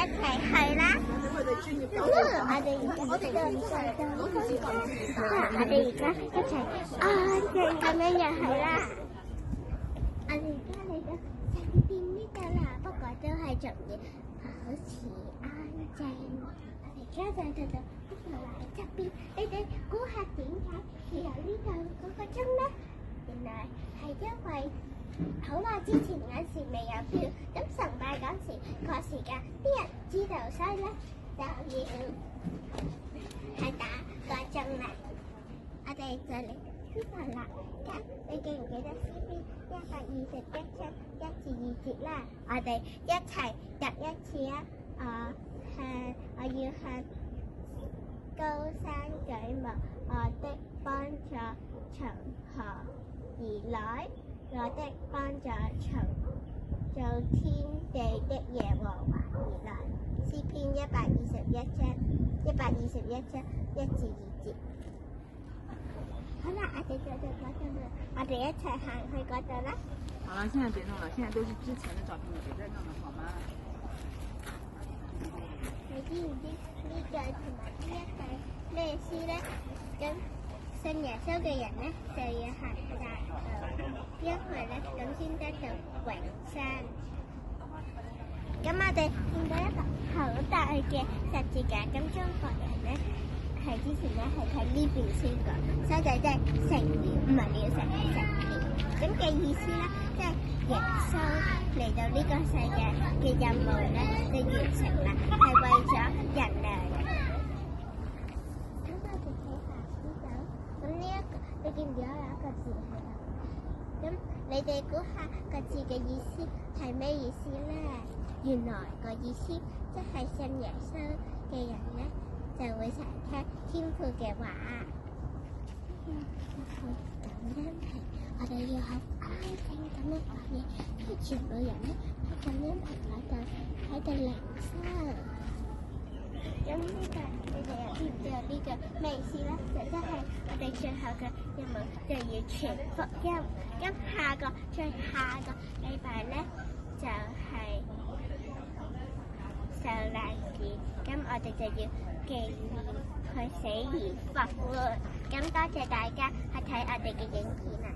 一齊去啦！我哋而家一齊安靜咁樣入去啦！我哋而家嚟到聖殿呢度啦，不過都係仲要保持安靜。我哋而家就到到呢度嚟側邊，你哋估下點解會有呢度嗰個鐘咧？原來係因為好耐之前嗰時未有表，咁崇拜嗰時個時間啲人知道，所以咧就要係打個鐘啦。我哋就嚟呢度啦。咁你記唔記得詩篇121章1至2節啦？我哋一齊讀一次啊！我要向高山舉目，我的幫助從何而來？我的幫助從造天地的耶和華而來。詩篇121章1至2節。好啦，我哋就到嗰度啦，我哋一齊行去嗰度啦。好了，現在別弄了，現在都是之前的照片，你別再弄了，好嗎？你知唔知呢句同埋呢一句咩詩咧？咁信耶穌嘅人咧就要行大道，因為咧咁先得到永生。咁我哋見到一個好大嘅十字架，咁中國人咧係之前咧係睇呢邊先嘅，所以就即係成了，唔係了成了。咁嘅意思咧，即係耶穌嚟到呢個世界嘅任務咧就完成啦，係為咗人類。咁我哋睇下呢度，咁呢一個你見唔見有一個字喺度？咁你哋估下個字嘅意思係咩意思咧？原來個意思即係信耶穌嘅人咧，就會成日聽天父嘅話。咁樣係，我哋要好安靜咁樣講嘢，因為全部人咧喺咁樣喺度靈修。咁呢個你哋又知唔知道呢個咩意思咧？就即係我哋最後嘅任務就要傳福音。咁最下個禮拜咧就係受難節，咁我哋就要紀念佢死而復活。咁多謝大家去睇我哋嘅影片啊！